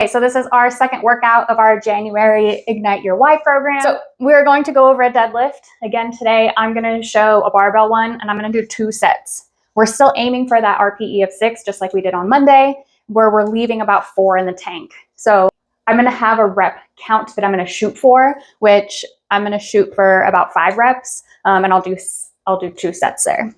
Okay, so this is our second workout of our January Ignite Your Why program. So we're going to go over a deadlift. Again, today I'm going to show a barbell one and I'm going to do 2 sets. We're still aiming for that RPE of 6, just like we did on Monday, where we're leaving about 4 in the tank. So I'm going to have a rep count that I'm going to shoot for, which I'm going to shoot for about 5 reps, and I'll do 2 sets there.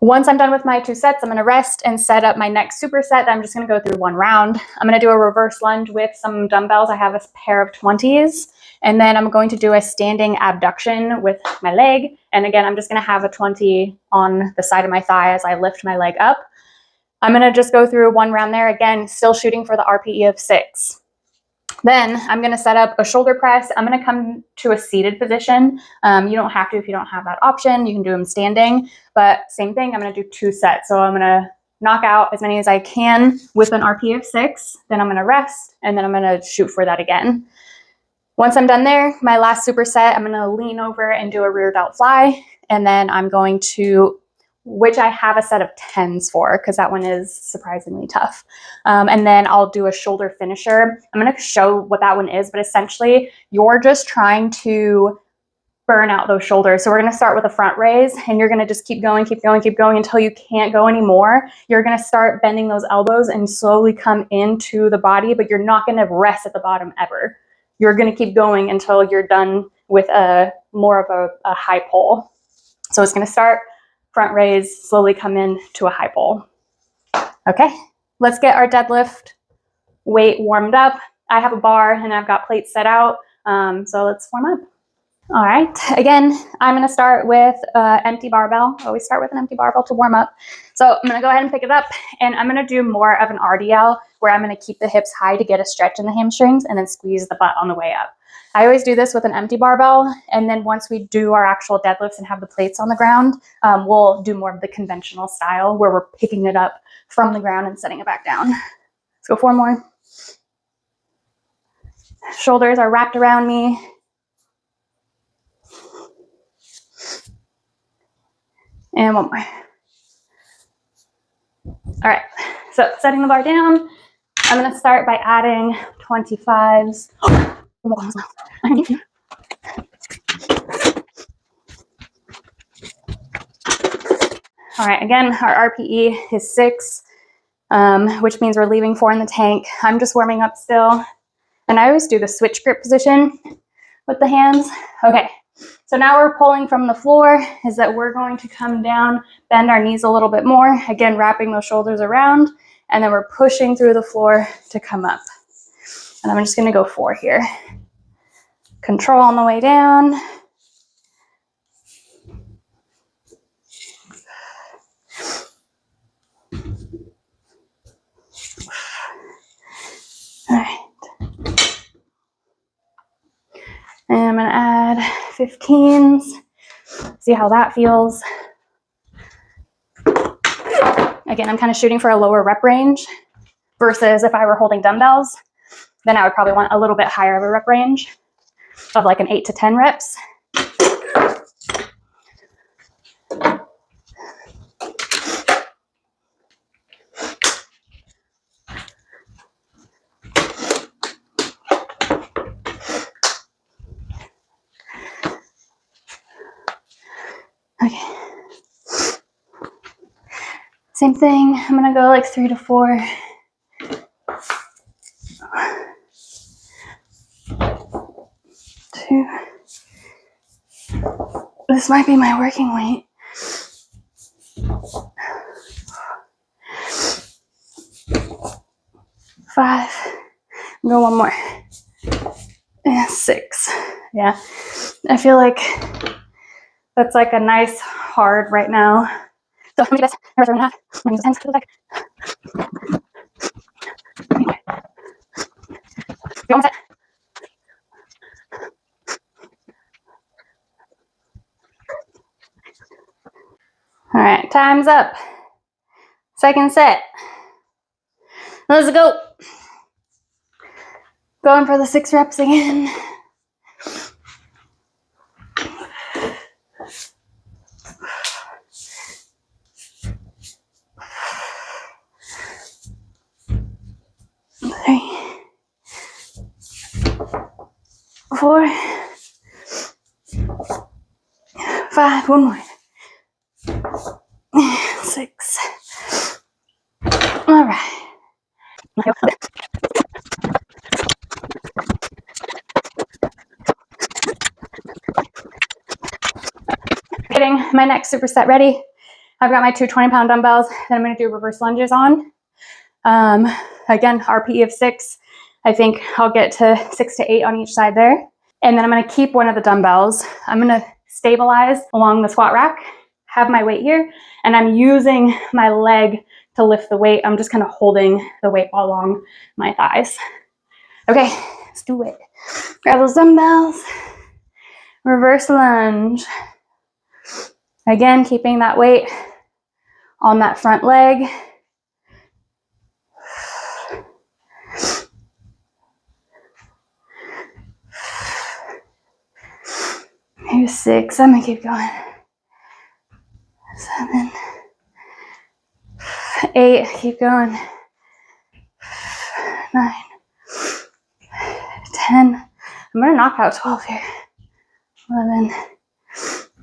Once I'm done with my 2 sets, I'm going to rest and set up my next superset. I'm just going to go through 1 round. I'm going to do a reverse lunge with some dumbbells. I have a pair of 20s. And then I'm going to do a standing abduction with my leg. And again, I'm just going to have a 20 on the side of my thigh as I lift my leg up. I'm going to just go through 1 round there. Again, still shooting for the RPE of 6. Then I'm going to set up a shoulder press. I'm going to come to a seated position. You don't have to if you don't have that option. You can do them standing, but same thing. I'm going to do 2 sets. So I'm going to knock out as many as I can with an RPE of 6. Then I'm going to rest, and then I'm going to shoot for that again. Once I'm done there, my last superset, I'm going to lean over and do a rear delt fly. And then I'm going to, which I have a set of 10s for because that one is surprisingly tough. And then I'll do a shoulder finisher. I'm going to show what that one is, but essentially you're just trying to burn out those shoulders. So we're going to start with a front raise, and you're going to just keep going until you can't go anymore. You're going to start bending those elbows and slowly come into the body, but you're not going to rest at the bottom ever. You're going to keep going until you're done with more of a high pull. So it's going to start front raise, slowly come in to a high pull. Okay, let's get our deadlift weight warmed up. I have a bar and I've got plates set out, so let's warm up. All right, again, I'm going to start with empty barbell. I always start with an empty barbell to warm up. So I'm going to go ahead and pick it up, and I'm going to do more of an RDL where I'm going to keep the hips high to get a stretch in the hamstrings and then squeeze the butt on the way up. I always do this with an empty barbell, and then once we do our actual deadlifts and have the plates on the ground, we'll do more of the conventional style where we're picking it up from the ground and setting it back down. Let's go 4 more. Shoulders are wrapped around me. And 1 more. All right, so setting the bar down, I'm going to start by adding 25s. All right, again, our RPE is 6, which means we're leaving 4 in the tank. I'm just warming up still. And I always do the switch grip position with the hands. Okay, so now we're pulling from the floor, is that we're going to come down, bend our knees a little bit more, again, wrapping those shoulders around, and then we're pushing through the floor to come up. And I'm just gonna go 4 here. Control on the way down. All right. And I'm gonna add 15s. See how that feels. Again, I'm kind of shooting for a lower rep range versus if I were holding dumbbells, then I would probably want a little bit higher of a rep range of like an 8 to 10 reps. Okay. Same thing, I'm gonna go like 3 to 4. Two. This might be my working weight. 5. Go 1 more. And 6. Yeah, I feel like that's like a nice hard right now. So how many best? Reverse 1.5. I'm use the 10s to the back. Go 1 set. All right, time's up. Second set. Let's go. Going for the 6 reps again. Okay. 4, 5, one more, 6. All right. Getting my next superset ready. I've got my 2 20-pound dumbbells that I'm going to do reverse lunges on. Again, RPE of 6. I think I'll get to 6 to 8 on each side there. And then I'm going to keep one of the dumbbells. I'm going to stabilize along the squat rack, have my weight here, and I'm using my leg to lift the weight. I'm just kind of holding the weight along my thighs. Okay, let's do it. Grab those dumbbells. Reverse lunge. Again, keeping that weight on that front leg. Here's 6. I'm gonna keep going. 7, 8. Keep going. 9, 10. I'm gonna knock out 12 here. 11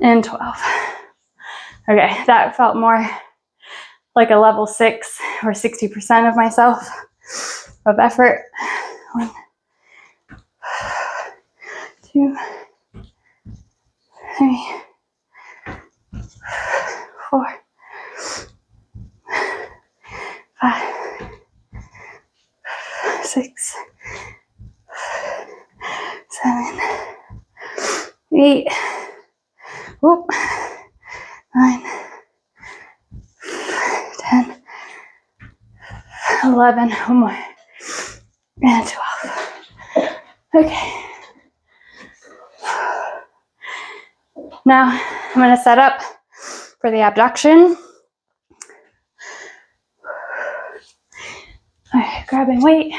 and 12. Okay, that felt more like a level 6 or 60% of myself of effort. 1, 2, 3, 4, 5, 6, 7, 8. Whoop. 9, 10, 11, one more, and 12. Okay. Now I'm going to set up for the abduction. All right, grabbing weight,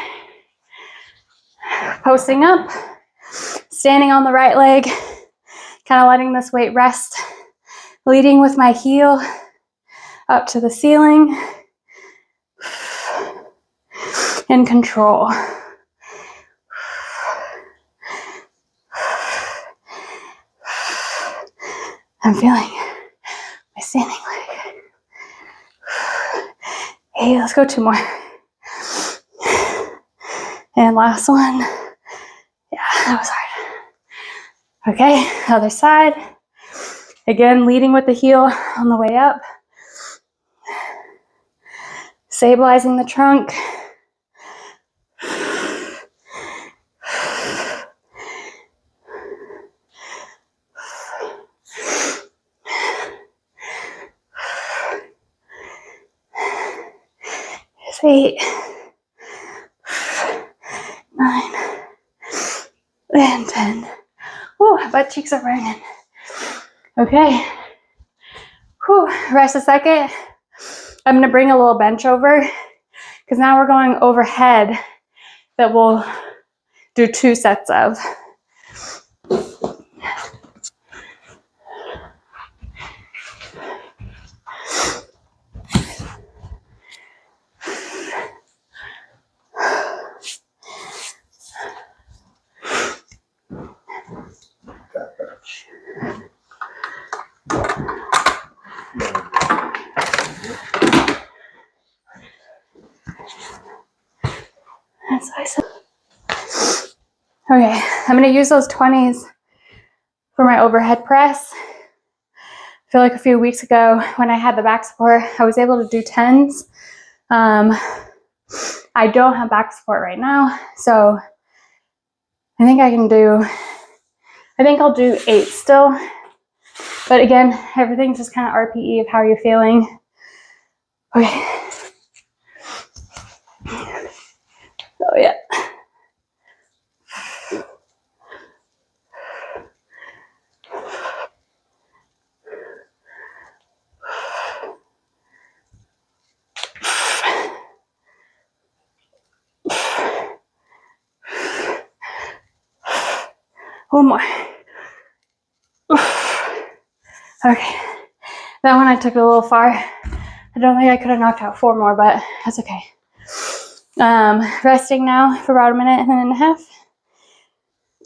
posting up, standing on the right leg, kind of letting this weight rest, leading with my heel up to the ceiling, in control. I'm feeling my standing leg. Hey, let's go 2 more. And last one. Yeah, that was hard. Okay, other side. Again, leading with the heel on the way up. Stabilizing the trunk. Here's 8, 9, and 10. Whew, butt cheeks are burning. Okay. Whew, rest a second. I'm going to bring a little bench over because now we're going overhead that we'll do 2 sets of. That's awesome. Okay, I'm going to use those 20s for my overhead press. I feel like a few weeks ago when I had the back support, I was able to do 10s. I don't have back support right now, so I think I'll do 8 still. But again, everything's just kind of RPE of how you're feeling. Okay. Oh yeah. One more. Okay. That one I took it a little far. I don't think I could have knocked out 4 more, but that's okay. Resting now for about a minute and a half.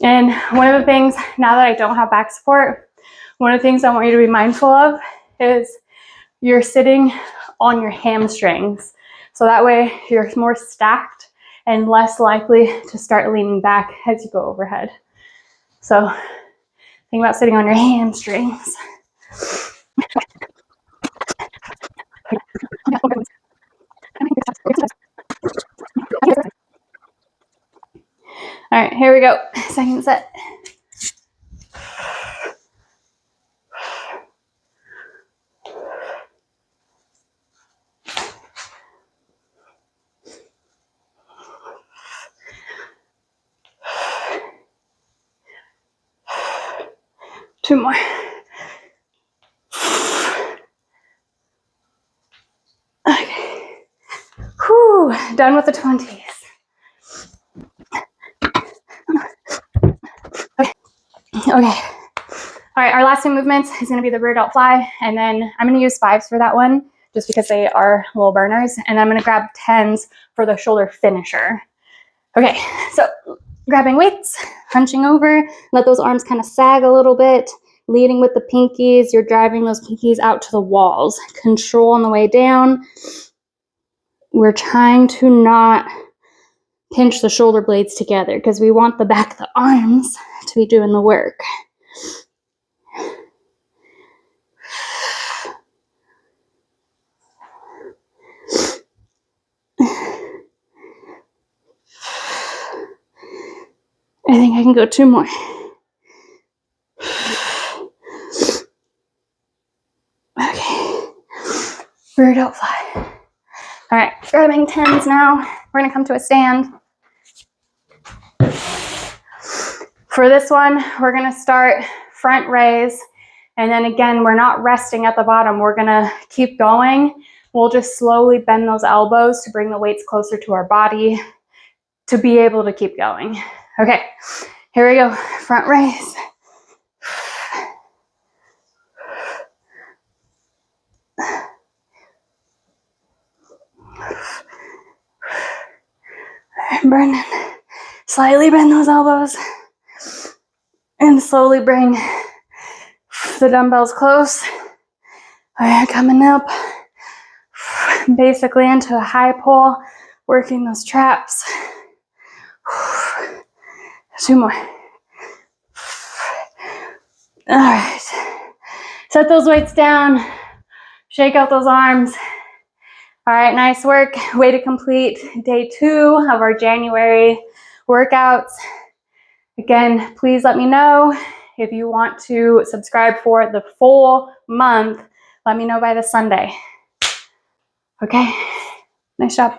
And one of the things, now that I don't have back support, one of the things I want you to be mindful of is you're sitting on your hamstrings. So that way you're more stacked and less likely to start leaning back as you go overhead. So think about sitting on your hamstrings. All right, here we go. Second set. Two more. Okay. Whew, done with the 20s. Okay. All right, our last two movements is going to be the rear delt fly, and then I'm going to use 5s for that one just because they are little burners, and I'm going to grab 10s for the shoulder finisher. Okay, so grabbing weights, hunching over, let those arms kind of sag a little bit, leading with the pinkies. You're driving those pinkies out to the walls. Control on the way down. We're trying to not pinch the shoulder blades together because we want the back of the arms to be doing the work. I think I can go 2 more. Okay. Rear delt fly. All right, grabbing 10s now. We're gonna come to a stand. For this one, we're gonna start front raise. And then again, we're not resting at the bottom. We're gonna keep going. We'll just slowly bend those elbows to bring the weights closer to our body to be able to keep going. Okay, here we go, front raise. Brendan, slightly bend those elbows and slowly bring the dumbbells close. All right, coming up basically into a high pull, working those traps. 2 more. All right, set those weights down, shake out those arms. All right, nice work. Way to complete day 2 of our January workouts. Again, please let me know if you want to subscribe for the full month. Let me know by this Sunday. Okay, nice job.